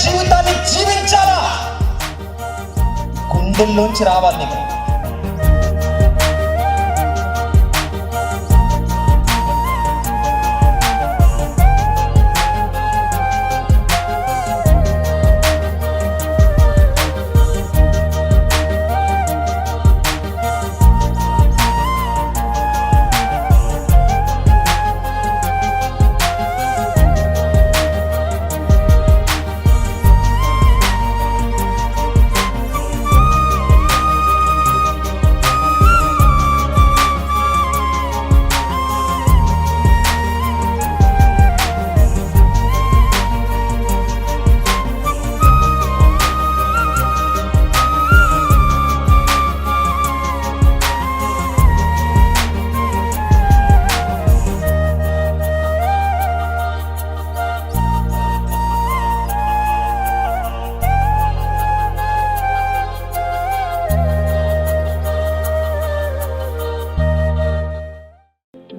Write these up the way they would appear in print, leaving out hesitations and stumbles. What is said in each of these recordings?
జీవితాన్ని జీవించాలా, గుండెల్లోంచి రావాలి నీకు.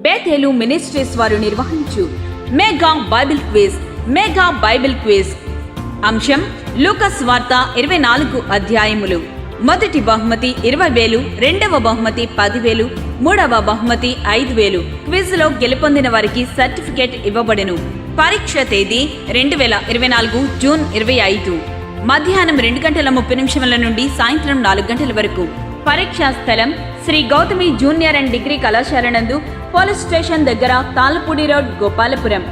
బేతేలు మినిస్ట్రీస్ వారు నిర్వహించు మెగా బైబిల్ క్విజ్. అంశం లూకాసు వార్త 24 అధ్యాయములు. మొదటి బహుమతి 20,000, రెండవ బహుమతి 10,000, మూడవ బహుమతి 5,000. క్విజ్ లో గెలుపొందిన వారికి సర్టిఫికేట్ ఇవ్వబడెను. పరీక్ష తేదీ 2024 జూన్ 25 మధ్యాహ్నం 2:30 నుండి సాయంత్రం 4 గంటల వరకు. పరీక్షా స్థలం Sri Gautami junior and degree కళాశాల నందు, పోలీస్ స్టేషన్ దగ్గర, తాళ్ళపూడి రోడ్, గోపాలపురం.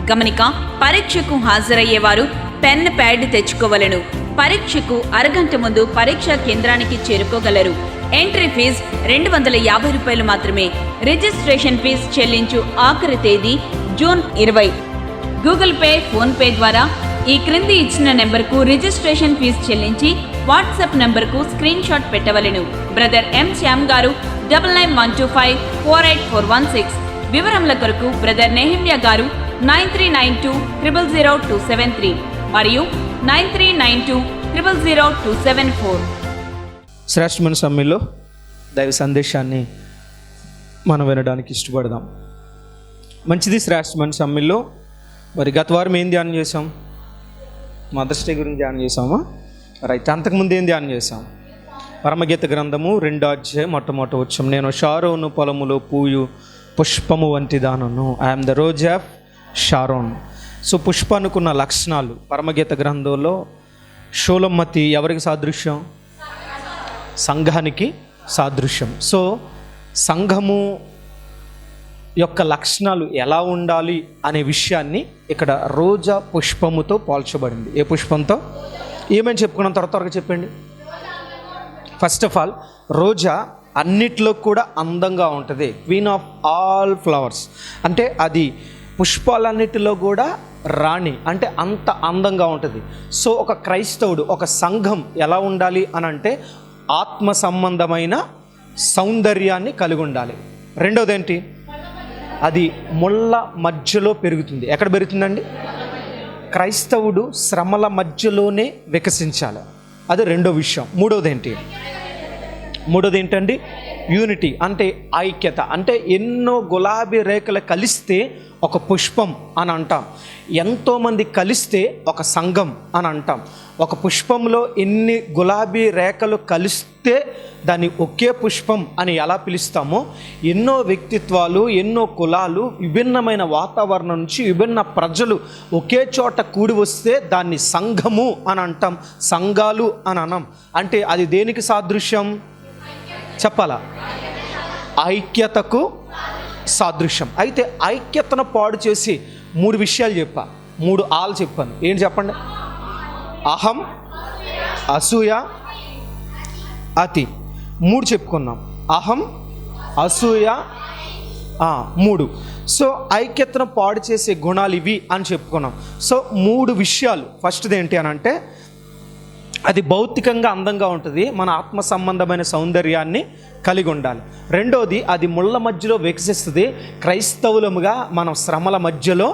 గమనిక: పరీక్షకు హాజరయ్యేవారు పెన్, ప్యాడ్ తెచ్చుకోవలను. పరీక్షకు అరగంట ముందు పరీక్షా కేంద్రానికి చేరుకోగలరు. ఎంట్రీ ఫీజు 250 రూపాయలు మాత్రమే. రిజిస్ట్రేషన్ ఫీజు చెల్లించు ఆఖరి తేదీ June 20. Google Pay, PhonePe ద్వారా ఈ క్రింది ఇచ్చిన నెంబర్కు రిజిస్ట్రేషన్ ఫీజు చెల్లించి వాట్సాప్ నెంబర్కు స్క్రీన్ షాట్ పెట్టవలెను. బ్రదర్ ఎం శ్యామ్ గారు 9912548416. వివరముల కొరకు బ్రదర్ నెహమ్యా గారు 9392000273 మరియు 9392000274. శ్రేష్టమైన సమయంలో దైవ సందేశాన్ని మనం వినడానికి ఇష్టపడదాం. మంచిది. శ్రేష్టమైన సమయంలో మరి గత వారం ఏం ధ్యానం చేసాం? మదర్స్ డే గురించి ధ్యానం చేసామా? రైట్. అంతకుముందు ఏం ధ్యానం చేసాం? పరమగీత గ్రంథము 2వ అధ్యాయం మొట్టమొదటి వచనం, నేను షారోను పొలములో పూయు పుష్పము వంటి దానను. I'm the rose of Sharon. So పుష్పానుకున్న లక్షణాలు పరమగీత గ్రంథంలో షోలమ్మతి ఎవరికి సాదృశ్యం? సంఘానికి సాదృశ్యం. సో సంఘము యొక్క లక్షణాలు ఎలా ఉండాలి అనే విషయాన్ని ఇక్కడ రోజా పుష్పముతో పోల్చబడింది. ఏ పుష్పంతో? ఏమని చెప్పుకున్నాం? త్వరగా చెప్పండి. ఫస్ట్ ఆఫ్ ఆల్, రోజా అన్నిట్లో కూడా అందంగా ఉంటుంది. క్వీన్ ఆఫ్ ఆల్ ఫ్లవర్స్ అంటే అది పుష్పాలన్నిటిలో కూడా రాణి, అంటే అంత అందంగా ఉంటుంది. సో ఒక క్రైస్తవుడు, ఒక సంఘం ఎలా ఉండాలి అని అంటే ఆత్మ సంబంధమైన సౌందర్యాన్ని కలిగి ఉండాలి. రెండోది ఏంటి? అది ముళ్ళ మధ్యలో పెరుగుతుంది. ఎక్కడ పెరుగుతుందండి? క్రైస్తవుడు శ్రమల మధ్యలోనే వికసించాలి. అది రెండో విషయం. మూడోది ఏంటండి? యూనిటీ, అంటే ఐక్యత. అంటే ఎన్నో గులాబీ రేఖలు కలిస్తే ఒక పుష్పం అని అంటాం. ఎంతోమంది కలిస్తే ఒక సంఘం అని అంటాం. ఒక పుష్పంలో ఎన్ని గులాబీ రేఖలు కలిస్తే దాన్ని ఒకే పుష్పం అని ఎలా పిలుస్తామో, ఎన్నో వ్యక్తిత్వాలు, ఎన్నో కులాలు, విభిన్నమైన వాతావరణం నుంచి విభిన్న ప్రజలు ఒకే చోట కూడి వస్తే దాన్ని సంఘము అని అంటాం, సంఘాలు అని అనం. అంటే అది దేనికి సాదృశ్యం చెప్పాలా? ఐక్యతకు సాదృశ్యం. అయితే ఐక్యతను పాడు చేసి 3 విషయాలు చెప్పా, 3 ఆలు చెప్పాను. ఏంటి చెప్పండి? అహం, అసూయ, అతి. 3 చెప్పుకున్నాం. అహం, అసూయ, 3. సో ఐక్యతను పాడు చేసే గుణాలు ఇవి అని చెప్పుకున్నాం. సో 3 విషయాలు. ఫస్ట్ది ఏంటి అని అంటే అది భౌతికంగా అందంగా ఉంటుంది, మన ఆత్మ సంబంధమైన సౌందర్యాన్ని కలిగి ఉండాలి. రెండోది, అది ముళ్ళ మధ్యలో వికసిస్తుంది, క్రైస్తవులముగా మనం శ్రమల మధ్యలో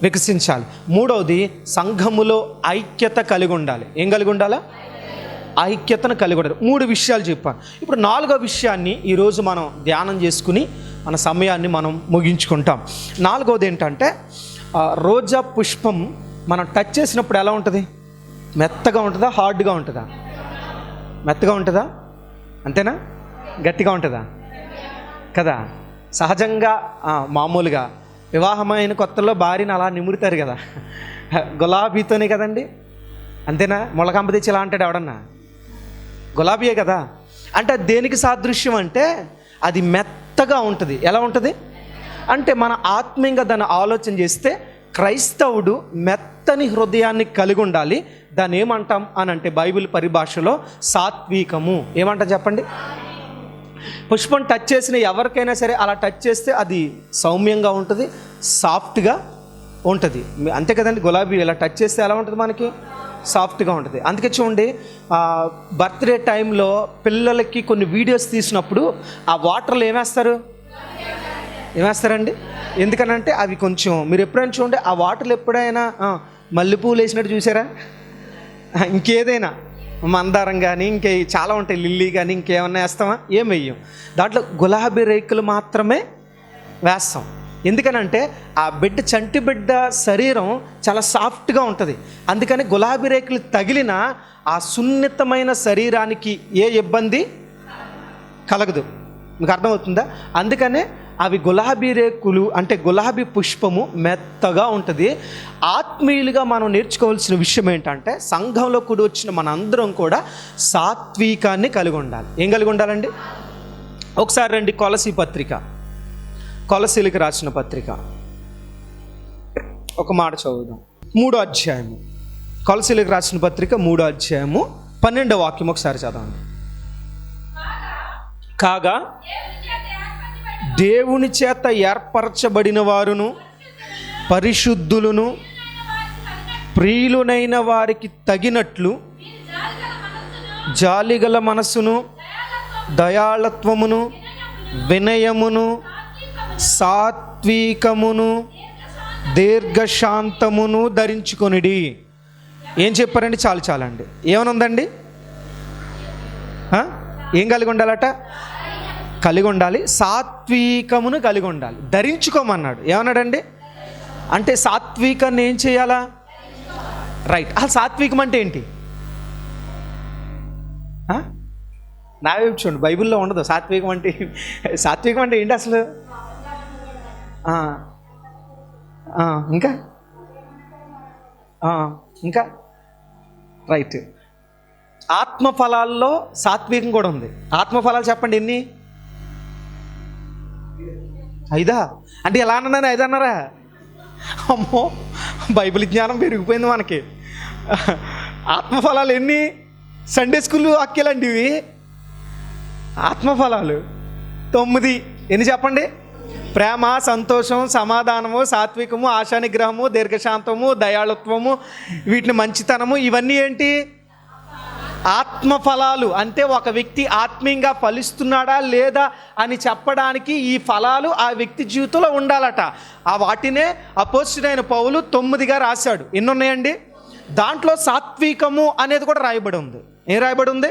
వికసించాలి. మూడవది, సంఘములో ఐక్యత కలిగి ఉండాలి. ఏం కలిగి ఉండాలా? ఐక్యతను కలిగి ఉండాలి. 3 విషయాలు చెప్పాను. ఇప్పుడు 4వ విషయాన్ని ఈరోజు మనం ధ్యానం చేసుకుని మన సమయాన్ని మనం ముగించుకుంటాం. 4వది ఏంటంటే రోజా పుష్పం మనం టచ్ చేసినప్పుడు ఎలా ఉంటుంది? మెత్తగా ఉంటుందా, హార్డ్గా ఉంటుందా? మెత్తగా ఉంటుందా, అంతేనా? గట్టిగా ఉంటుందా కదా? సహజంగా మామూలుగా వివాహమైన కొత్తలో భార్యని అలా నిమురుతారు కదా, గులాబీతోనే కదండి, అంతేనా? మొలకంప తెచ్చి ఇలా అంటాడు ఎవడన్నా? గులాబీయే కదా. అంటే దేనికి సాదృశ్యం అంటే అది మెత్తగా ఉంటుంది. ఎలా ఉంటుంది అంటే మన ఆత్మీయంగా దాన్ని ఆలోచన చేస్తే క్రైస్తవుడు మెత్తని హృదయాన్ని కలిగి ఉండాలి. దాన్ని ఏమంటాం అని అంటే బైబిల్ పరిభాషలో సాత్వికము. ఏమంటాం చెప్పండి? పుష్పం టచ్ చేసిన ఎవరికైనా సరే అలా టచ్ చేస్తే అది సౌమ్యంగా ఉంటుంది, సాఫ్ట్గా ఉంటుంది. అంతే కదండి, గులాబీ ఇలా టచ్ చేస్తే ఎలా ఉంటుంది మనకి? సాఫ్ట్గా ఉంటుంది. అందుకే చూడండి, బర్త్డే టైంలో పిల్లలకి కొన్ని వీడియోస్ తీసినప్పుడు ఆ వాటర్లో ఏమేస్తారండి? ఎందుకనంటే అవి కొంచెం మీరు ఎప్పుడైనా చూడండి, ఆ వాటర్లు ఎప్పుడైనా మల్లెపూలు వేసినట్టు చూసారా? ఇంకేదైనా మందారం కానీ ఇంకే చాలా ఉంటాయి, లిల్లీ కానీ ఇంకేమన్నా వేస్తామా? ఏం వెయ్యం. దాంట్లో గులాబీ రేకులు మాత్రమే వేస్తాం. ఎందుకనంటే ఆ చంటి బిడ్డ శరీరం చాలా సాఫ్ట్గా ఉంటుంది. అందుకని గులాబీ రేకులు తగిలిన ఆ సున్నితమైన శరీరానికి ఏ ఇబ్బంది కలగదు. మీకు అర్థమవుతుందా? అందుకనే అవి గులాబీ రేకులు అంటే గులాబీ పుష్పము మెత్తగా ఉంటుంది. ఆత్మీయులుగా మనం నేర్చుకోవాల్సిన విషయం ఏంటంటే సంఘంలో కూడి వచ్చిన మనందరం కూడా సాత్వికాన్ని కలిగి ఉండాలి. ఏం కలిగి ఉండాలండి? ఒకసారి రండి, కొలసీలకు రాసిన పత్రిక ఒక మాట చదువుదాం. 3వ అధ్యాయము, కొలసీలకు రాసిన పత్రిక 3వ అధ్యాయము 12వ వాక్యం ఒకసారి చదవండి. కాగా దేవుని చేత ఏర్పరచబడిన వారును పరిశుద్ధులను ప్రియులునైన వారికి తగినట్లు జాలిగల మనస్సును, దయాళత్వమును, వినయమును, సాత్వికమును, దీర్ఘశాంతమును ధరించుకొనిడి. ఏం చెప్పారండి? చాలండి. ఏమనుందండి? ఏం కలిగి ఉండాలట? కలిగి ఉండాలి. సాత్వికమును కలిగి ఉండాలి. ధరించుకోమన్నాడు. ఏమన్నాడండి? అంటే సాత్వికాన్ని ఏం చేయాలా? రైట్. ఆ సాత్వికం అంటే ఏంటి? నా వైపు చూడండి, బైబిల్లో ఉండదు సాత్వికం అంటే. సాత్వికం అంటే ఏంటి అసలు? ఇంకా రైట్. ఆత్మఫలాల్లో సాత్వికం కూడా ఉంది. ఆత్మఫలాలు చెప్పండి ఎన్ని? 5 అంటే ఎలా అన్నాను? 5 అన్నారా? అమ్మో, బైబిల్ జ్ఞానం పెరిగిపోయింది మనకి. ఆత్మఫలాలు ఎన్ని? సండే స్కూల్ వాక్యాలండి ఇవి. ఆత్మఫలాలు 9. ఎన్ని చెప్పండి? ప్రేమ, సంతోషం, సమాధానము, సాత్వికము, ఆశానిగ్రహము, దీర్ఘశాంతము, దయాళత్వము, వీటిని మంచితనము, ఇవన్నీ ఏంటి? ఆత్మఫలాలు. అంటే ఒక వ్యక్తి ఆత్మీయంగా ఫలిస్తున్నాడా లేదా అని చెప్పడానికి ఈ ఫలాలు ఆ వ్యక్తి జీవితంలో ఉండాలట. ఆ వాటినే అపోస్తలుడైన పౌలు 9గా రాశాడు. ఎన్ని ఉన్నాయండి? దాంట్లో సాత్వికము అనేది కూడా రాయబడి ఉంది. ఏం రాయబడి ఉంది?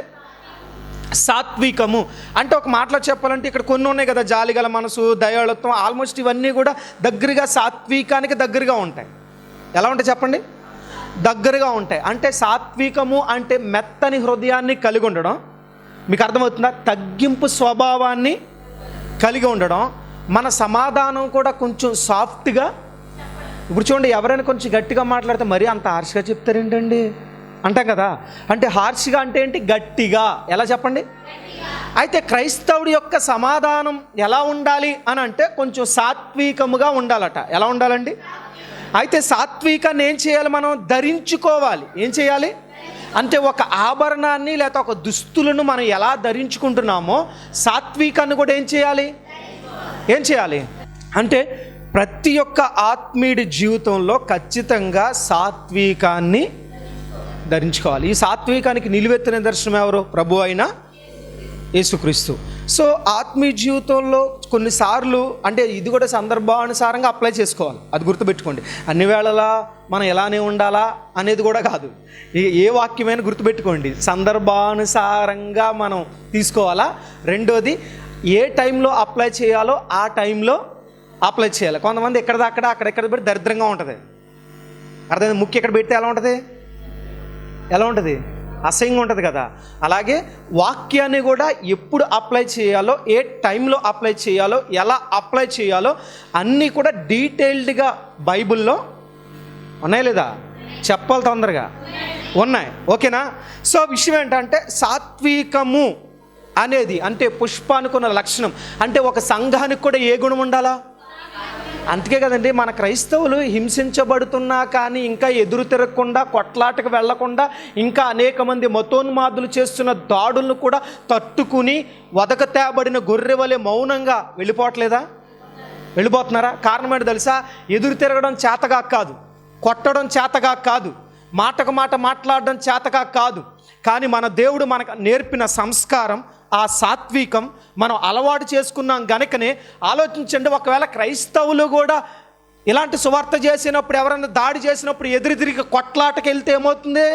సాత్వికము. అంటే ఒక మాటలో చెప్పాలంటే ఇక్కడ కొన్ని ఉన్నాయి కదా, జాలిగల మనసు, దయాళత్వం, ఆల్మోస్ట్ ఇవన్నీ కూడా దగ్గరగా సాత్వికానికి దగ్గరగా ఉంటాయి. ఎలా ఉంటాయి చెప్పండి? దగ్గరగా ఉంటాయి. అంటే సాత్వికము అంటే మెత్తని హృదయాన్ని కలిగి ఉండడం. మీకు అర్థమవుతుందా? తగ్గింపు స్వభావాన్ని కలిగి ఉండడం. మన సమాధానం కూడా కొంచెం సాఫ్ట్గా. ఇప్పుడు చూడండి, ఎవరైనా కొంచెం గట్టిగా మాట్లాడితే మరీ అంత హార్ష్గా చెప్తారేంటండి అంటాం కదా. అంటే హార్ష్గా అంటే ఏంటి? గట్టిగా. ఎలా చెప్పండి? అయితే క్రైస్తవుడి యొక్క సమాధానం ఎలా ఉండాలి అని అంటే కొంచెం సాత్వికముగా ఉండాలట. ఎలా ఉండాలండి? అయితే సాత్వికాన్ని ఏం చేయాలి? మనం ధరించుకోవాలి. ఏం చేయాలి అంటే ఒక ఆభరణాన్ని లేదా ఒక దుస్తులను మనం ఎలా ధరించుకుంటున్నామో సాత్వికాన్ని కూడా ఏం చేయాలి అంటే ప్రతి ఒక్క ఆత్మీయుడి జీవితంలో ఖచ్చితంగా సాత్వికాన్ని ధరించుకోవాలి. ఈ సాత్వికానికి నిలువెత్తిన దర్శనం ఎవరు? ప్రభు అయిన యేసుక్రీస్తు. సో ఆత్మీయ జీవితంలో కొన్నిసార్లు అంటే ఇది కూడా సందర్భానుసారంగా అప్లై చేసుకోవాలి. అది గుర్తుపెట్టుకోండి. అన్ని వేళలా మనం ఎలానే ఉండాలా అనేది కూడా కాదు. ఏ వాక్యమైనా గుర్తుపెట్టుకోండి, సందర్భానుసారంగా మనం తీసుకోవాలా. రెండోది, ఏ టైంలో అప్లై చేయాలో ఆ టైంలో అప్లై చేయాలి. కొంతమంది ఎక్కడదక్కడ అక్కడెక్కడ పెట్టి దరిద్రంగా ఉంటుంది. అర్థమైంది? ముఖ్య ఎక్కడ పెడితే ఎలా ఉంటుంది? ఎలా ఉంటుంది? అసహ్యంగా ఉంటుంది కదా. అలాగే వాక్యాన్ని కూడా ఎప్పుడు అప్లై చేయాలో, ఏ టైంలో అప్లై చేయాలో, ఎలా అప్లై చేయాలో అన్నీ కూడా డీటెయిల్డ్గా బైబిల్లో ఉన్నాయి లేదా? చెప్పాలి తొందరగా. ఉన్నాయి. ఓకేనా? సో విషయం ఏంటంటే సాత్వికము అనేది అంటే పుష్పానికి ఉన్న లక్షణం. అంటే ఒక సంఘానికి కూడా ఏ గుణం ఉండాలా? అందుకే కదండి మన క్రైస్తవులు హింసించబడుతున్నా కానీ ఇంకా ఎదురు తిరగకుండా, కొట్లాటకు వెళ్లకుండా, ఇంకా అనేక మంది మతోన్మాదులు చేస్తున్న దాడులను కూడా తట్టుకుని వదక తేబడిన గొర్రె వలె మౌనంగా వెళ్ళిపోవట్లేదా? వెళ్ళిపోతున్నారా? కారణం ఏంటో తెలుసా? ఎదురు తిరగడం చేతగా కాదు, కొట్టడం చేతగా కాదు, మాటకు మాట మాట్లాడడం చేతగా కాదు. కానీ మన దేవుడు మనకు నేర్పిన సంస్కారం, ఆ సాత్వికం మనం అలవాటు చేసుకున్నాం గనుకనే ఆలోచించండి. ఒకవేళ క్రైస్తవులు కూడా ఇలాంటి సువార్త చేసినప్పుడు, ఎవరైనా దాడి చేసినప్పుడు ఎదురు తిరిగి కొట్లాటకి వెళ్తే ఏమవుతుంది?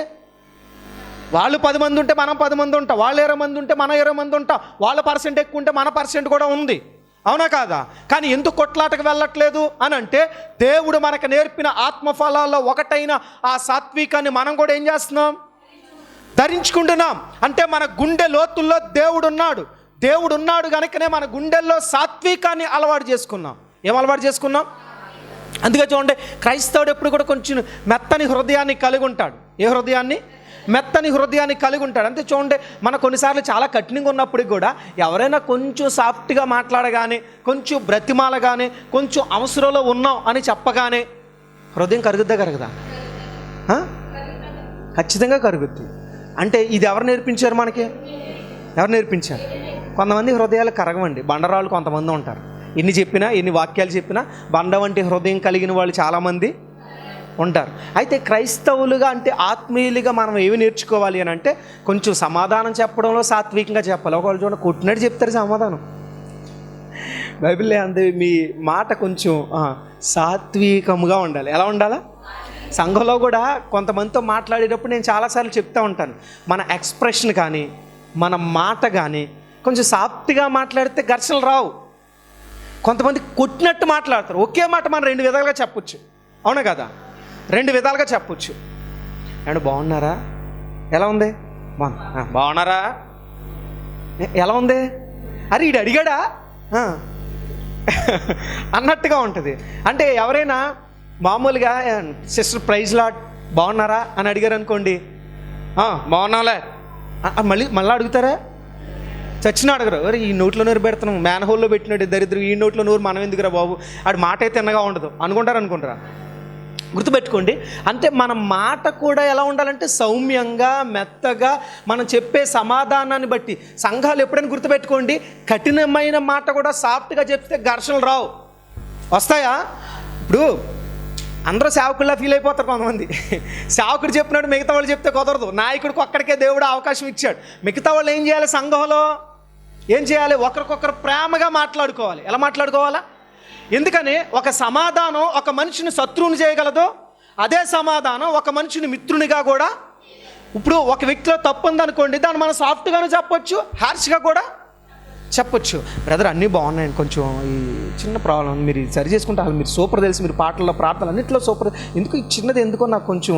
వాళ్ళు 10 మంది ఉంటే మనం 10 మంది ఉంటాం, వాళ్ళు 20 మంది ఉంటే మనం 20 మంది ఉంటాం, వాళ్ళ పర్సెంట్ ఎక్కువ ఉంటే మన పర్సెంట్ కూడా ఉంది. అవునా కాదా? కానీ ఎందుకు కొట్లాటకు వెళ్ళట్లేదు అని అంటే దేవుడు మనకు నేర్పిన ఆత్మఫలాల్లో ఒకటైన ఆ సాత్వికాన్ని మనం కూడా ఏం చేస్తున్నాం? ధరించుకుంటున్నాం. అంటే మన గుండె లోతుల్లో దేవుడు ఉన్నాడు కనుకనే మన గుండెల్లో సాత్వికాన్ని అలవాటు చేసుకున్నాం. ఏం అలవాటు చేసుకున్నాం? అందుకే చూడండి, క్రైస్తవుడు ఎప్పుడు కూడా కొంచెం మెత్తని హృదయాన్ని కలిగి ఉంటాడు. ఏ హృదయాన్ని? మెత్తని హృదయాన్ని కలిగి ఉంటాడు. అంతే చూడండి, మన కొన్నిసార్లు చాలా కఠినంగా ఉన్నప్పటికి కూడా ఎవరైనా కొంచెం సాఫ్ట్గా మాట్లాడగానే, కొంచెం బ్రతిమాలగానే, కొంచెం అవసరంలో ఉన్నాం అని చెప్పగానే హృదయం కరుగుదా? ఖచ్చితంగా కరుగుద్ది. అంటే ఇది ఎవరు నేర్పించారు మనకి? ఎవరు నేర్పించారు? కొంతమంది హృదయాలు కరగవండి, బండరాళ్ళు కొంతమంది ఉంటారు. ఎన్ని చెప్పినా, ఎన్ని వాక్యాలు చెప్పినా బండ వంటి హృదయం కలిగిన వాళ్ళు చాలామంది ఉంటారు. అయితే క్రైస్తవులుగా అంటే ఆత్మీయులుగా మనం ఏమి నేర్చుకోవాలి అని అంటే కొంచెం సమాధానం చెప్పడంలో సాత్వికంగా చెప్పాలి. ఒకవేళ చూడండి కొట్టినట్టు చెప్తారు సమాధానం. బైబిల్లో అంతే, మీ మాట కొంచెం సాత్వికముగా ఉండాలి. ఎలా ఉండాలా? సంఘంలో కూడా కొంతమందితో మాట్లాడేటప్పుడు నేను చాలాసార్లు చెప్తూ ఉంటాను, మన ఎక్స్ప్రెషన్ కానీ మన మాట కానీ కొంచెం సాఫ్ట్గా మాట్లాడితే ఘర్షణలు రావు. కొంతమంది కొట్టినట్టు మాట్లాడతారు. ఒకే మాట మనం 2 విధాలుగా చెప్పొచ్చు. అవునా కదా? 2 విధాలుగా చెప్పొచ్చు. అండ్ బాగున్నారా? ఎలా ఉంది? బాగున్నారా? ఎలా ఉంది? అరే ఈడు అడిగాడా అన్నట్టుగా ఉంటుంది. అంటే ఎవరైనా మామూలుగా సిస్టర్ ప్రైజ్ లాట్ బాగున్నారా అని అడిగారు అనుకోండి, బాగున్నాలే మళ్ళీ అడుగుతారా? చచ్చిన అడగరు. అరే ఈ నోట్లో నోరు పెడుతున్నాం, మ్యాన్ హోల్లో పెట్టినట్టు దరిద్రం, ఈ నోట్లో నోరు మనం ఎందుకురా బాబు, ఆడు మాట అయితే తిన్నగా ఉండదు అనుకుంటారా? గుర్తుపెట్టుకోండి. అంటే మన మాట కూడా ఎలా ఉండాలంటే సౌమ్యంగా, మెత్తగా, మనం చెప్పే సమాధానాన్ని బట్టి. సంఘాలు ఎప్పుడైనా గుర్తుపెట్టుకోండి, కఠినమైన మాట కూడా సాఫ్ట్గా చెప్తే ఘర్షణలు రావు. వస్తాయా? ఇప్పుడు అందరూ సేవకుల్లా ఫీల్ అయిపోతారు కొంతమంది. సేవకుడు చెప్పినట్టు మిగతా వాళ్ళు చెప్తే కుదరదు. నాయకుడికి ఒక్కడికే దేవుడు అవకాశం ఇచ్చాడు. మిగతా వాళ్ళు ఏం చేయాలి? సంఘంలో ఏం చేయాలి? ఒకరికొకరు ప్రేమగా మాట్లాడుకోవాలి. ఎలా మాట్లాడుకోవాలా? ఎందుకని ఒక సమాధానం ఒక మనిషిని శత్రువుని చేయగలదో, అదే సమాధానం ఒక మనిషిని మిత్రునిగా కూడా. ఇప్పుడు ఒక వ్యక్తిలో తప్పు ఉందనుకోండి, దాన్ని మనం సాఫ్ట్గానే చెప్పొచ్చు, హార్ష్గా కూడా చెప్పొచ్చు. బ్రదర్ అన్నీ బాగున్నాయండి, కొంచెం ఈ చిన్న ప్రాబ్లం మీరు సరి చేసుకుంటే మీరు సూపర్ తెలుసు, మీరు పాటల్లో ప్రార్థనలు అన్నింటిలో సూపర్, ఎందుకు ఈ చిన్నది ఎందుకో నాకు కొంచెం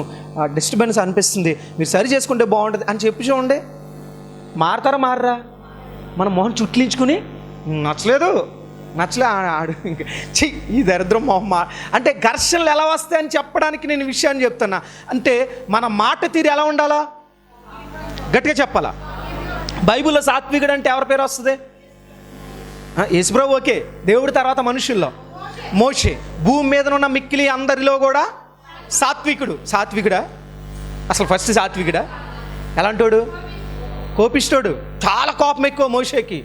డిస్టర్బెన్స్ అనిపిస్తుంది, మీరు సరి చేసుకుంటే బాగుంటుంది అని చెప్పి చూడండి. మారరా? మన మొహం చుట్లించుకుని నచ్చలే ఆడు ఇంకా ఈ దరిద్రం మొహం అంటే ఘర్షణలు ఎలా వస్తాయని చెప్పడానికి నేను విషయాన్ని చెప్తున్నా. అంటే మన మాట తీరు ఎలా ఉండాలా? గట్టిగా చెప్పాలా? బైబిల్లో సాత్వికుడు అంటే ఎవరి పేరు వస్తుంది? యేసుప్రభు. ఓకే, దేవుడి తర్వాత మనుషుల్లో మోషే. భూమి మీద ఉన్న మిక్కిలి అందరిలో కూడా సాత్వికుడా? అసలు ఫస్ట్ సాత్వికుడా? ఎలాంటోడు? కోపిష్టోడు. చాలా కోపం ఎక్కువ మోషేకి.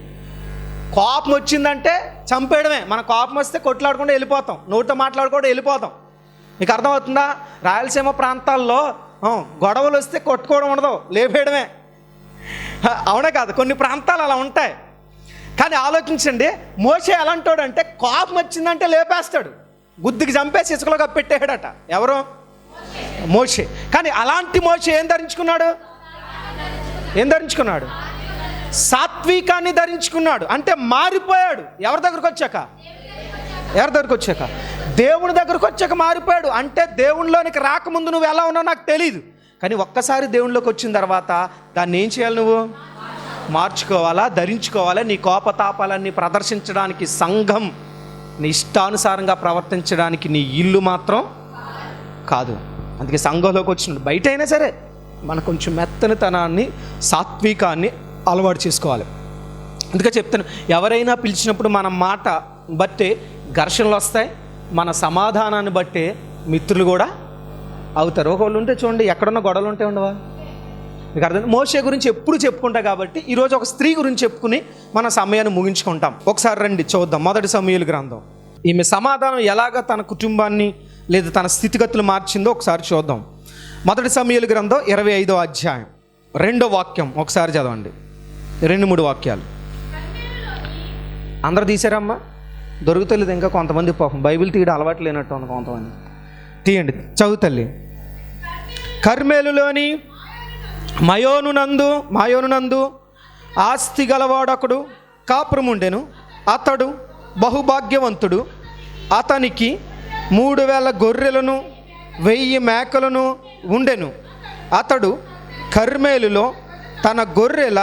కోపం వచ్చిందంటే చంపేయడమే. మన కోపం వస్తే కొట్లాడకుండా వెళ్ళిపోతాం, నోటితో మాట్లాడుకుంటూ వెళ్ళిపోతాం. మీకు అర్థమవుతుందా? రాయలసీమ ప్రాంతాల్లో గొడవలు వస్తే కొట్టుకోవడం ఉండదు, లేపేయడమే. అవునా కాదు? కొన్ని ప్రాంతాలు అలా ఉంటాయి. కానీ ఆలోచించండి, మోషే ఎలాంటోడు అంటే కోపం వచ్చిందంటే లేపేస్తాడు, గుద్దుకి చంపేసి ఇసుకలో కప్పెట్టేయడట. ఎవరు? మోషే. కానీ అలాంటి మోషే ఏం ధరించుకున్నాడు? సాత్వికాన్ని ధరించుకున్నాడు. అంటే మారిపోయాడు. ఎవరి దగ్గరకు వచ్చాక? దేవుని దగ్గరకు వచ్చాక మారిపోయాడు. అంటే దేవునిలోనికి రాకముందు నువ్వు ఎలా ఉన్నావు నాకు తెలియదు, కానీ ఒక్కసారి దేవుళ్ళలోకి వచ్చిన తర్వాత దాన్ని ఏం చేయాలి? నువ్వు మార్చుకోవాలా, ధరించుకోవాలా. నీ కోపతాపాలన్నీ ప్రదర్శించడానికి సంఘం, నీ ఇష్టానుసారంగా ప్రవర్తించడానికి నీ ఇల్లు మాత్రం కాదు. అందుకే సంఘంలోకి వచ్చినప్పుడు బయట అయినా సరే మనం కొంచెం మెత్తనితనాన్ని, సాత్వికాన్ని అలవాటు చేసుకోవాలి. అందుకే చెప్తాను, ఎవరైనా పిలిచినప్పుడు మన మాట బట్టే ఘర్షణలు వస్తాయి, మన సమాధానాన్ని బట్టే మిత్రులు కూడా అవుతారు. ఒకళ్ళు ఉంటే చూడండి, ఎక్కడున్న గొడవలు ఉంటే ఉండవా? మీకు అర్థం? మోషే గురించి ఎప్పుడు చెప్పుకుంటా కాబట్టి ఈరోజు ఒక స్త్రీ గురించి చెప్పుకుని మన సమయాన్ని ముగించుకుంటాం. ఒకసారి రండి చూద్దాం. 1 సమూయేలు గ్రంథం. ఈమె సమాధానం ఎలాగ తన కుటుంబాన్ని లేదా తన స్థితిగతులు మార్చిందో ఒకసారి చూద్దాం. 1 సమూయేలు గ్రంథం 25వ అధ్యాయం 2వ వాక్యం ఒకసారి చదవండి. 2-3 వాక్యాలు. అందరూ తీసారమ్మా? దొరుకుతలేదు ఇంకా కొంతమంది, పాపం బైబిల్ తీయడం అలవాటు లేనట్టు ఉంది కొంతమంది. తీయండి, చదువుతల్లి. కర్మేలులోని మాయోనునందు ఆస్తి గలవాడొకడు కాపురముండెను. అతడు బహుభాగ్యవంతుడు. అతనికి 3000 గొర్రెలను 1000 మేకలను ఉండెను. అతడు కర్మేలులో తన గొర్రెల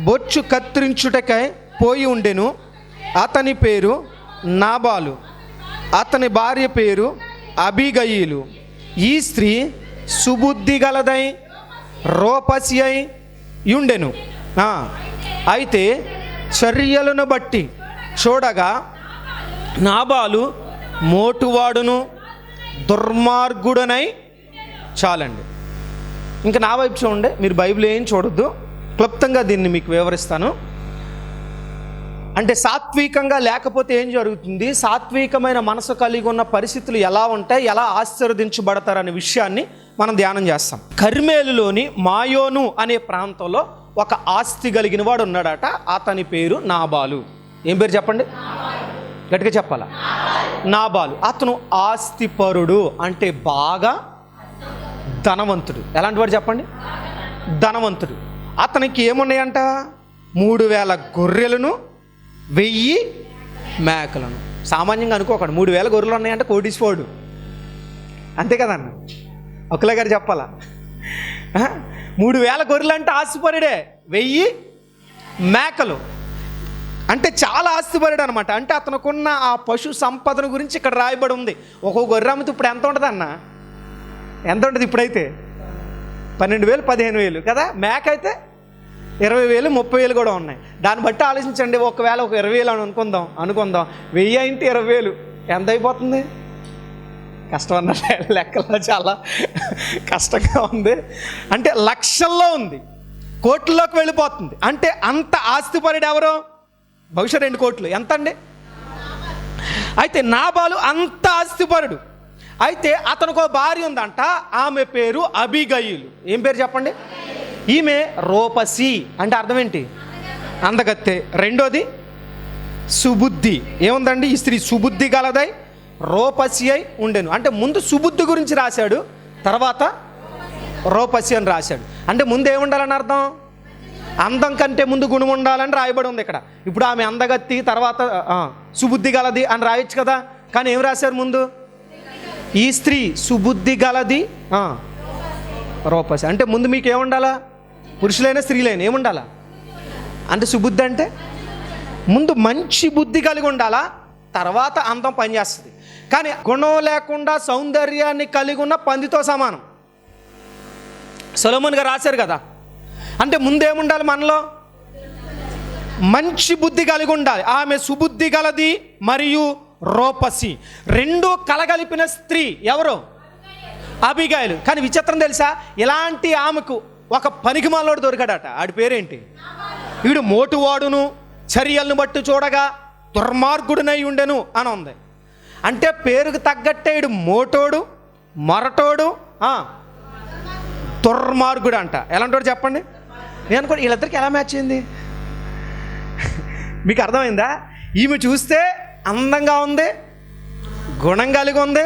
బొచ్చు కత్తిరించుటకై పోయి ఉండెను. అతని పేరు నాబాలు, అతని భార్య పేరు అబీగయీలు. ఈ స్త్రీ సుబుద్ధి గలదై రూపసి అయి ఉండెను. అయితే చర్యలను బట్టి చూడగా నాబాలు మోటువాడును దుర్మార్గుడనై. చాలండి, ఇంకా నా వైపు చూడండి. మీరు బైబిల్ ఏం చూడొద్దు, క్లుప్తంగా దీన్ని మీకు వివరిస్తాను. అంటే సాత్వికంగా లేకపోతే ఏం జరుగుతుంది, సాత్వికమైన మనసు కలిగి ఉన్న పరిస్థితులు ఎలా ఉంటాయి, ఎలా ఆశీర్వదించబడతారనే విషయాన్ని మనం ధ్యానం చేస్తాం. కర్మేలులోని మాయోను అనే ప్రాంతంలో ఒక ఆస్తి కలిగిన వాడు ఉన్నాడట. అతని పేరు నాబాలు. ఏం పేరు చెప్పండి? గట్టిగా చెప్పాలా? నాబాలు. అతను ఆస్తిపరుడు, అంటే బాగా ధనవంతుడు. ఎలాంటి వాడు చెప్పండి? ధనవంతుడు. అతనికి ఏమున్నాయంట? 3000 గొర్రెలను 1000 మేకలను. సామాన్యంగా అనుకోకండి, 3000 గొర్రెలు ఉన్నాయంటే కోటీశ్వరుడు, అంతే కదన్న? ఒకలే గారు చెప్పాలా? 3000 గొర్రెలు అంటే ఆస్తిపరుడే. 1000 మేకలు అంటే చాలా ఆస్తిపరుడు అనమాట. అంటే అతనుకున్న ఆ పశు సంపదను గురించి ఇక్కడ రాయబడి ఉంది. ఒక్కొక్క గొర్రె అమ్మితే ఇప్పుడు ఎంత ఉంటుంది అన్న? ఎంత ఉంటుంది ఇప్పుడైతే? 12,000 15,000 కదా. మేక అయితే 20,000 30,000 కూడా ఉన్నాయి. దాన్ని బట్టి ఆలోచించండి. ఒకవేళ ఒక 20,000 అని అనుకుందాం. 1000 ఇంటి 20,000 ఎంత అయిపోతుంది? కష్టం అన్న, లెక్కలో చాలా కష్టంగా ఉంది. అంటే లక్షల్లో ఉంది, కోట్లలోకి వెళ్ళిపోతుంది. అంటే అంత ఆస్తిపరుడు ఎవరు? బహుశా 2 కోట్లు. ఎంత అండి? అయితే నాబాలు అంత ఆస్తిపరుడు. అయితే అతనికి ఒక భార్య ఉందంట. ఆమె పేరు అబీగయీలు. ఏం పేరు చెప్పండి? ఈమె రూపసి అంటే అర్థం ఏంటి? అందగత్తె. రెండోది సుబుద్ధి. ఏముందండి? ఈ స్త్రీ సుబుద్ధి గలదై రూపసి అయి ఉండెను. అంటే ముందు సుబుద్ధి గురించి రాశాడు, తర్వాత రూపసి అని రాశాడు. అంటే ముందు ఏముండాలని అర్థం? అందం కంటే ముందు గుణం ఉండాలని రాయబడి ఉంది ఇక్కడ. ఇప్పుడు ఆమె అందగత్తి, తర్వాత సుబుద్ధి గలది అని రాయొచ్చు కదా. కానీ ఏం రాశారు ముందు? ఈ స్త్రీ సుబుద్ధి గలది రూపసి. అంటే ముందు మీకు ఏముండాలా? పురుషులైనా స్త్రీలైనా ఏముండాలా? అంటే సుబుద్ధి అంటే ముందు మంచి బుద్ధి కలిగి ఉండాలా, తర్వాత అందం పనిచేస్తుంది. కానీ గుణం లేకుండా సౌందర్యాన్ని కలిగి ఉన్న పందితో సమానం. సొలొమోన్ గారు రాశారు కదా. అంటే ముందేముండాలి మనలో? మంచి బుద్ధి కలిగి ఉండాలి. ఆమె సుబుద్ధి గలది మరియు రూపసి, రెండు కలగలిపిన స్త్రీ. ఎవరు? అబీగయీలు. కానీ విచిత్రం తెలుసా? ఇలాంటి ఆమెకు ఒక పనికిమాలోడు దొరికాడట. ఆడి పేరేంటి? వీడు మోటువాడును చర్యలను బట్టి చూడగా దుర్మార్గుడునై ఉండెను అని ఉంది. అంటే పేరుకు తగ్గట్టే వీడు మోటోడు, మొరటోడు, దుర్మార్గుడు అంట. ఎలాంటోడు చెప్పండి? నేను అనుకో వీళ్ళిద్దరికి ఎలా మ్యాచ్ అయింది? మీకు అర్థమైందా? ఈమె చూస్తే అందంగా ఉంది, గుణం కలిగి ఉంది,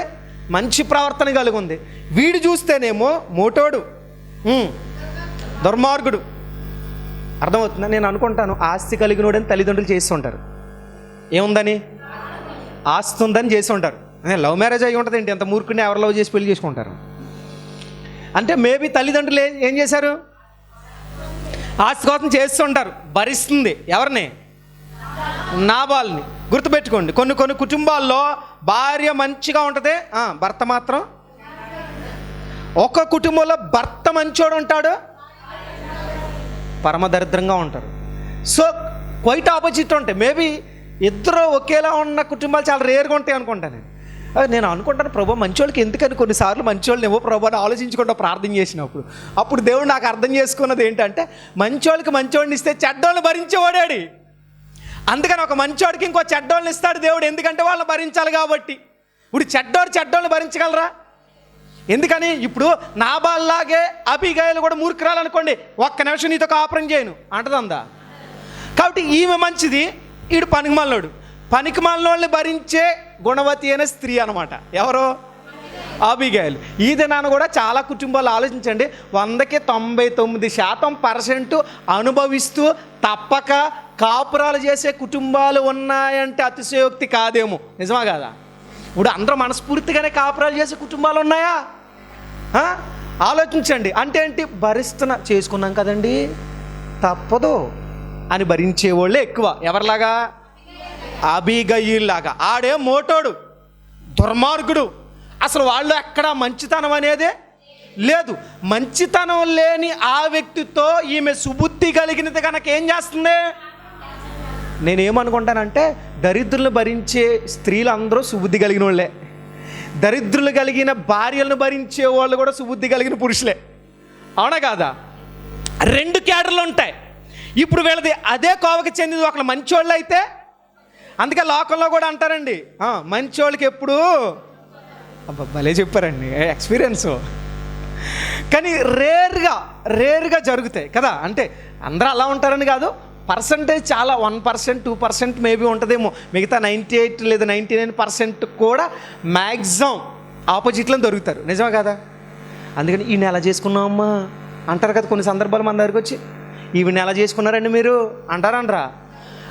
మంచి ప్రవర్తన కలిగి ఉంది. వీడు చూస్తేనేమో మోటోడు, దుర్మార్గుడు. అర్థమవుతుందా? నేను అనుకుంటాను ఆస్తి కలిగినోడని తల్లిదండ్రులు చేస్తూ ఉంటారు. ఏముందని? ఆస్తి ఉందని చేసి ఉంటారు. లవ్ మ్యారేజ్ అయ్యి ఉంటుంది ఏంటి? ఎంత మూర్ఖుని ఎవరు లవ్ చేసి పెళ్లి చేసుకుంటారు? అంటే మేబీ తల్లిదండ్రులు ఏం చేశారు? ఆస్తి కోసం చేస్తుంటారు. భరిస్తుంది ఎవరిని? నాబాల్ని. గుర్తుపెట్టుకోండి, కొన్ని కొన్ని కుటుంబాల్లో భార్య మంచిగా ఉంటుంది, భర్త మాత్రం. ఒక కుటుంబంలో భర్త మంచోడు ఉంటాడు, పరమదరిద్రంగా ఉంటారు. సో క్వైట్ ఆపోజిట్ ఉంటాయి. మేబీ ఇద్దరు ఒకేలా ఉన్న కుటుంబాలు చాలా రేర్గా ఉంటాయి అనుకుంటాను. నేను అనుకుంటాను, ప్రభు మంచోళ్ళకి ఎందుకని కొన్నిసార్లు మంచోళ్ళని ఏవో ప్రభు అని ఆలోచించకుండా ప్రార్థన చేసినప్పుడు అప్పుడు దేవుడు నాకు అర్థం చేసుకున్నది ఏంటంటే, మంచోళ్ళకి మంచోడిని ఇస్తే చెడ్డోళ్ళని భరించేవాడాడు. అందుకని ఒక మంచోడికి ఇంకో చెడ్డోళ్ళని ఇస్తాడు దేవుడు, ఎందుకంటే వాళ్ళని భరించాలి కాబట్టి. ఇప్పుడు చెడ్డోళ్ళని భరించగలరా? ఎందుకని? ఇప్పుడు నాబాల్లాగే అబీగయలు కూడా మూర్ఖురాలనుకోండి, ఒక్క నిమిషం నీతో కాపురం చేయను అంటదందా? కాబట్టి ఈమె మంచిది, ఈడు పనికిమాలినోడు. పనికిమాలినోళ్ళని భరించే గుణవతి అయిన స్త్రీ అనమాట. ఎవరు? అబీగయలు. ఈ దినాన్ని కూడా చాలా కుటుంబాలు ఆలోచించండి, 100కి 99% అనుభవిస్తూ తప్పక కాపురాలు చేసే కుటుంబాలు ఉన్నాయంటే అతిశయోక్తి కాదేమో. నిజమా కాదా? ఇప్పుడు అందరూ మనస్ఫూర్తిగానే కాపురాలు చేసే కుటుంబాలు ఉన్నాయా? ఆలోచించండి. అంటే ఏంటి? చేసుకున్నాం కదండి, తప్పదు అని భరించేవాళ్ళే ఎక్కువ. ఎవరిలాగా? అబీగయీల్లాగా. ఆడే మోటోడు, దుర్మార్గుడు. అసలు వాళ్ళు ఎక్కడ మంచితనం అనేదే లేదు. మంచితనం లేని ఆ వ్యక్తితో ఈమె సుబుద్ధి కలిగినది కనుక ఏం చేస్తుంది? నేనేమనుకుంటానంటే, దరిద్రులను భరించే స్త్రీలు అందరూ సుబుద్ధి కలిగిన వాళ్ళే, దరిద్రులు కలిగిన భార్యలను భరించే వాళ్ళు కూడా సుబుద్ధి కలిగిన పురుషులే. అవునా కాదా? 2 క్యాడర్లు ఉంటాయి. ఇప్పుడు వీళ్ళది అదే కోవకి చెందింది. ఒకళ్ళు మంచోళ్ళు అయితే, అందుకే లోకంలో కూడా అంటారండి, మంచోళ్ళకి ఎప్పుడు భలే చెప్పారండి, ఎక్స్పీరియన్స్. కానీ రేర్గా జరుగుతాయి కదా. అంటే అందరూ అలా ఉంటారని కాదు, పర్సంటేజ్ చాలా 1%, 2% మేబీ ఉంటుందేమో. మిగతా 98 లేదా 99% కూడా మ్యాక్సిమం ఆపోజిట్లో దొరుకుతారు. నిజమే కదా? అందుకని ఈయన ఎలా చేసుకున్నామమ్మా అంటారు కదా కొన్ని సందర్భాలు మన దగ్గరికి వచ్చి. ఈవిని ఎలా చేసుకున్నారండి మీరు అంటారనరా?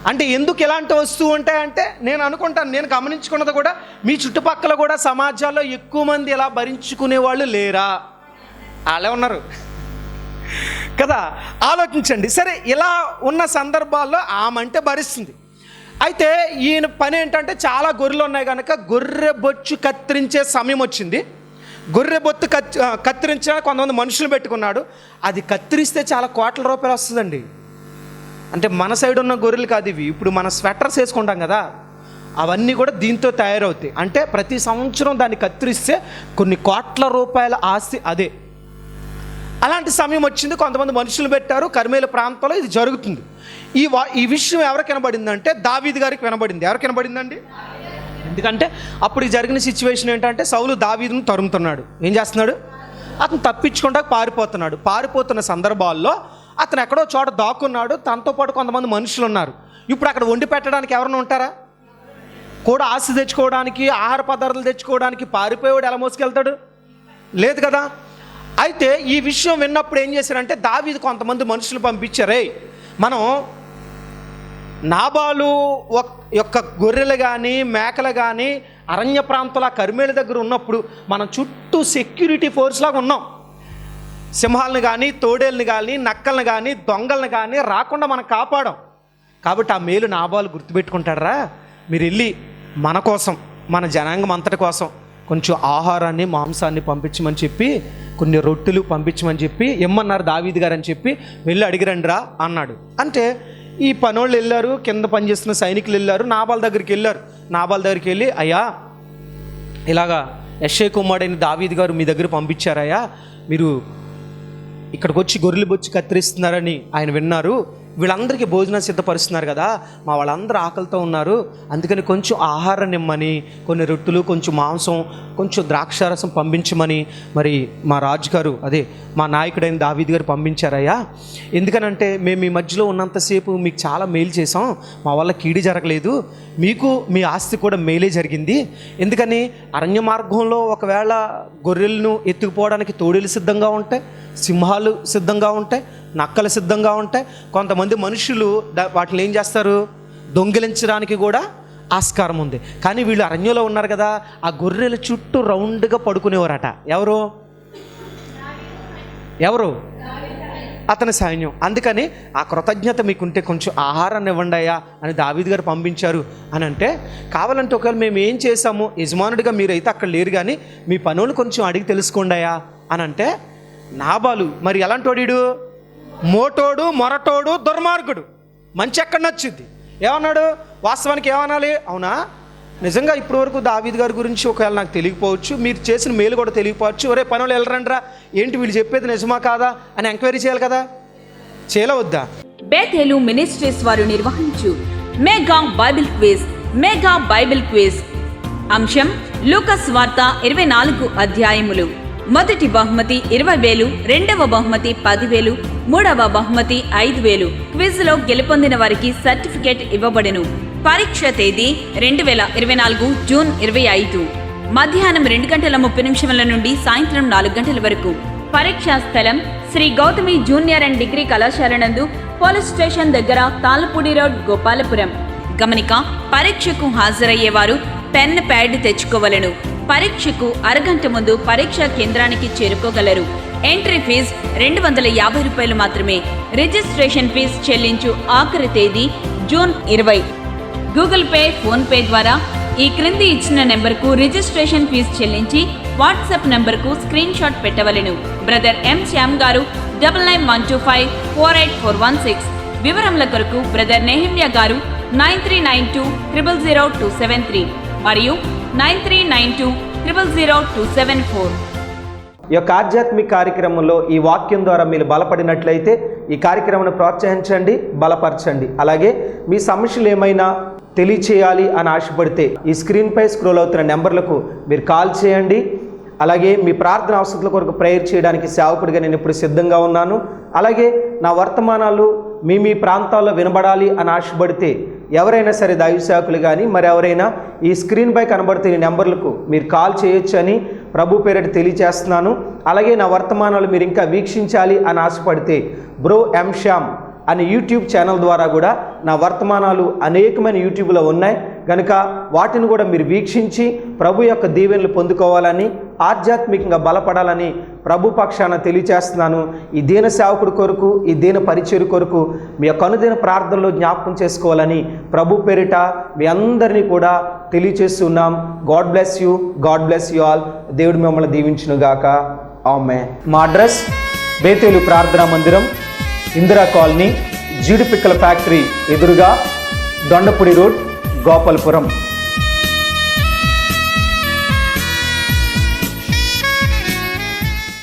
అంటే ఎందుకు ఇలాంటి వస్తువు ఉంటాయంటే, నేను అనుకుంటాను, నేను గమనించుకున్నది కూడా, మీ చుట్టుపక్కల కూడా సమాజాల్లో ఎక్కువ మంది ఇలా భరించుకునే వాళ్ళు లేరా? వాళ్ళే ఉన్నారు కదా. ఆలోచించండి. సరే, ఇలా ఉన్న సందర్భాల్లో ఆమంటే భరిస్తుంది. అయితే ఈయన పని ఏంటంటే, చాలా గొర్రెలు ఉన్నాయి కనుక గొర్రె బొచ్చు కత్తిరించే సమయం వచ్చింది. గొర్రె బొత్తు కత్తిరించడానికి కొంతమంది మనుషులు పెట్టుకున్నాడు. అది కత్తిరిస్తే చాలా కోట్ల రూపాయలు వస్తుందండి. అంటే మన సైడ్ ఉన్న గొర్రెలు కాదు ఇవి. ఇప్పుడు మన స్వెటర్స్ వేసుకుంటాం కదా, అవన్నీ కూడా దీంతో తయారవుతాయి. అంటే ప్రతి సంవత్సరం దాన్ని కత్తిరిస్తే కొన్ని కోట్ల రూపాయల ఆస్తి అదే. అలాంటి సమయం వచ్చింది. కొంతమంది మనుషులు పెట్టారు. కర్మేలు ప్రాంతంలో ఇది జరుగుతుంది. ఈ విషయం ఎవరికి వినబడిందంటే, దావీదు గారికి వినబడింది. ఎవరికి వినబడిందండి? ఎందుకంటే అప్పుడు జరిగిన సిచ్యువేషన్ ఏంటంటే, సౌలు దావీదును తరుముతున్నాడు. ఏం చేస్తున్నాడు? అతను తప్పించుకుంటా పారిపోతున్న సందర్భాల్లో అతను ఎక్కడో చోట దాక్కున్నాడు. తనతో పాటు కొంతమంది మనుషులు ఉన్నారు. ఇప్పుడు అక్కడ వండి పెట్టడానికి ఎవరైనా ఉంటారా? కూడా ఆస్తి తెచ్చుకోవడానికి, ఆహార పదార్థాలు తెచ్చుకోవడానికి పారిపోయేవాడు ఎలా మోసుకెళ్తాడు? లేదు కదా. అయితే ఈ విషయం విన్నప్పుడు ఏం చేశారంటే, దావీదు కొంతమంది మనుషులు పంపించారే, మనం నాబాలు యొక్క గొర్రెలు కానీ మేకలు కానీ అరణ్య ప్రాంతాల కర్మేల దగ్గర ఉన్నప్పుడు మనం చుట్టూ సెక్యూరిటీ ఫోర్స్ లాగా ఉన్నాం. సింహాలను కానీ, తోడేళ్ళని కానీ, నక్కలను కానీ, దొంగలను కానీ రాకుండా మనం కాపాడాం. కాబట్టి ఆ మేలు నాబాలు గుర్తుపెట్టుకుంటాడరా, మీరు వెళ్ళి మన కోసం, మన జనాంగం అంతటి కోసం కొంచెం ఆహారాన్ని, మాంసాన్ని పంపించమని చెప్పి, కొన్ని రొట్టెలు పంపించమని చెప్పి ఇమ్మన్నారు దావీదు గారు అని చెప్పి వెళ్ళి అడిగిరండి రా అన్నాడు. అంటే ఈ పనోళ్ళు వెళ్ళారు, కింద పనిచేస్తున్న సైనికులు వెళ్ళారు, నాబాల్ దగ్గరికి వెళ్ళారు. నాబాల్ దగ్గరికి వెళ్ళి, అయ్యా ఇలాగా యెషై కుమారుడైన దావీదు గారు మీ దగ్గర పంపించారయ్యా, మీరు ఇక్కడికి వచ్చి గొర్రెలు బొచ్చి కత్తిరిస్తున్నారని ఆయన విన్నారు. వీళ్ళందరికీ భోజనం సిద్ధపరుస్తున్నారు కదా, మా వాళ్ళందరూ ఆకలితో ఉన్నారు, అందుకని కొంచెం ఆహారం ఇమ్మని, కొన్ని రొట్టెలు, కొంచెం మాంసం, కొంచెం ద్రాక్షారసం పంపించమని మరి మా రాజుగారు, అదే మా నాయకుడైన దావీదు గారు పంపించారయ్యా. ఎందుకనంటే మేము మీ మధ్యలో ఉన్నంతసేపు మీకు చాలా మేలు చేసాం, మా వల్ల కీడు జరగలేదు, మీకు మీ ఆస్తి కూడా మేలే జరిగింది. ఎందుకని అరణ్య మార్గంలో ఒకవేళ గొర్రెలను ఎత్తుకుపోవడానికి తోడేలు సిద్ధంగా ఉంటాయి, సింహాలు సిద్ధంగా ఉంటాయి, నక్కలు సిద్ధంగా ఉంటాయి. కొంతమంది మనుషులు వాటిని ఏం చేస్తారు? దొంగిలించడానికి కూడా ఆస్కారం ఉంది. కానీ వీళ్ళు అరణ్యంలో ఉన్నారు కదా, ఆ గొర్రెల చుట్టూ రౌండ్గా పడుకునేవారట. ఎవరు? ఎవరు? అతని సైన్యం. అందుకని ఆ కృతజ్ఞత మీకుంటే కొంచెం ఆహారాన్ని ఇవ్వండి అయ్యా అని దావీదు గారు పంపించారు అని అంటే, కావాలంటే ఒకవేళ మేము ఏం చేసాము, యజమానుడిగా మీరైతే అక్కడ లేరు కానీ మీ పనులు కొంచెం అడిగి తెలుసుకోండి అయ్యా అని అంటే, నాబాలు మరి ఎలాంటి వాడు? మోటోడు, మొరటోడు, దుర్మార్గుడు. మంచి ఎక్కడ నచ్చుద్ది? ఏమన్నాడు? వాస్తవానికి ఏమనాలి? అవునా, నిజంగా ఇప్పటి వరకు దావీదు గారి గురించి ఒకవేళ నాకు తెలియకపోవచ్చు, మీరు చేసిన మేలు కూడా తెలియకపోవచ్చు. ఒరే పనులు వెళ్ళరండ్రా, ఏంటి వీళ్ళు చెప్పేది నిజమా కాదా అని ఎంక్వైరీ చేయాలి కదా, చేయవద్దా? బేతేలు మినిస్ట్రీస్ వారు నిర్వహించు mega Bible quiz. Mega Bible quiz అంశం లూకాసు వార్త 24 అధ్యాయములు. మొదటి బహుమతి 20,000, రెండవ బహుమతి 10,000, మూడవ బహుమతి 5,000. క్విజ్ లో గెలుపొందిన వారికి సర్టిఫికేట్ ఇవ్వబడెను. పరీక్ష తేదీ 2024 జూన్ 25 మధ్యాహ్నం 2:30 నుండి సాయంత్రం 4 గంటల వరకు. పరీక్షా స్థలం Sri Gautami junior and degree కళాశాల నందు, పోలీస్ స్టేషన్ దగ్గర, తాళ్ళపూడి రోడ్, గోపాలపురం. గమనిక: పరీక్షకు హాజరయ్యేవారు పెన్, ప్యాడ్ తెచ్చుకోవలను. పరీక్షకు అరగంట ముందు పరీక్షా కేంద్రానికి చేరుకోగలరు. ఎంట్రీ ఫీజు 250 రూపాయలు మాత్రమే. రిజిస్ట్రేషన్ ఫీజు చెల్లించు ఆఖరి తేదీ June 20. Google Pay, PhonePe ద్వారా ఈ క్రింది ఇచ్చిన నెంబర్కు రిజిస్ట్రేషన్ ఫీజు చెల్లించి వాట్సాప్ నెంబర్కు స్క్రీన్ షాట్ పెట్టవలెను. బ్రదర్ ఎం శ్యామ్ గారు 9912548416. వివరముల కొరకు బ్రదర్ నెహమ్యా గారు 9392000273 మరియు 9392000274. ఈ యొక్క ఆధ్యాత్మిక కార్యక్రమంలో ఈ వాక్యం ద్వారా మీరు బలపడినట్లయితే ఈ కార్యక్రమాన్ని ప్రోత్సహించండి, బలపరచండి. అలాగే మీ సమస్యలు ఏమైనా తెలియచేయాలి అని ఆశపడితే ఈ స్క్రీన్పై స్క్రోల్ అవుతున్న నెంబర్లకు మీరు కాల్ చేయండి. అలాగే మీ ప్రార్థన అవసరాల కొరకు ప్రేయర్ చేయడానికి సేవకుడిగా నేను ఇప్పుడు సిద్ధంగా ఉన్నాను. అలాగే నా వర్తమానాలు మీ ప్రాంతాల్లో వినబడాలి అని ఆశపడితే ఎవరైనా సరే దైవ సేవకులు కానీ మరి ఎవరైనా ఈ స్క్రీన్పై కనబడుతున్న ఈ నెంబర్లకు మీరు కాల్ చేయొచ్చు అని ప్రభు పేరిట తెలియజేస్తున్నాను. అలాగే నా వర్తమానాలు మీరు ఇంకా వీక్షించాలి అని ఆశపడితే బ్రో ఎం శ్యామ్ అనే యూట్యూబ్ ఛానల్ ద్వారా కూడా నా వర్తమానాలు అనేకమైన యూట్యూబ్లో ఉన్నాయి కనుక వాటిని కూడా మీరు వీక్షించి ప్రభు యొక్క దీవెనలు పొందుకోవాలని, ఆధ్యాత్మికంగా బలపడాలని ప్రభు పక్షాన తెలియజేస్తున్నాను. ఈ దీన సేవకుడి కొరకు, ఈ దీన పరిచయం కొరకు మీ యొక్క అనుదిన ప్రార్థనలో జ్ఞాపకం చేసుకోవాలని ప్రభు పేరిట మీ అందరినీ కూడా తెలియజేస్తున్నాం. God bless you, God bless you all. దేవుడు మిమ్మల్ని దీవించునుగాక. ఆమేన్. మా అడ్రస్ బేతేలు ప్రార్థనా మందిరం, ఇందిరా కాలనీ, జీడిపిక్కల ఫ్యాక్టరీ ఎదురుగా, దొండపూడి రోడ్, గోపాలపురం.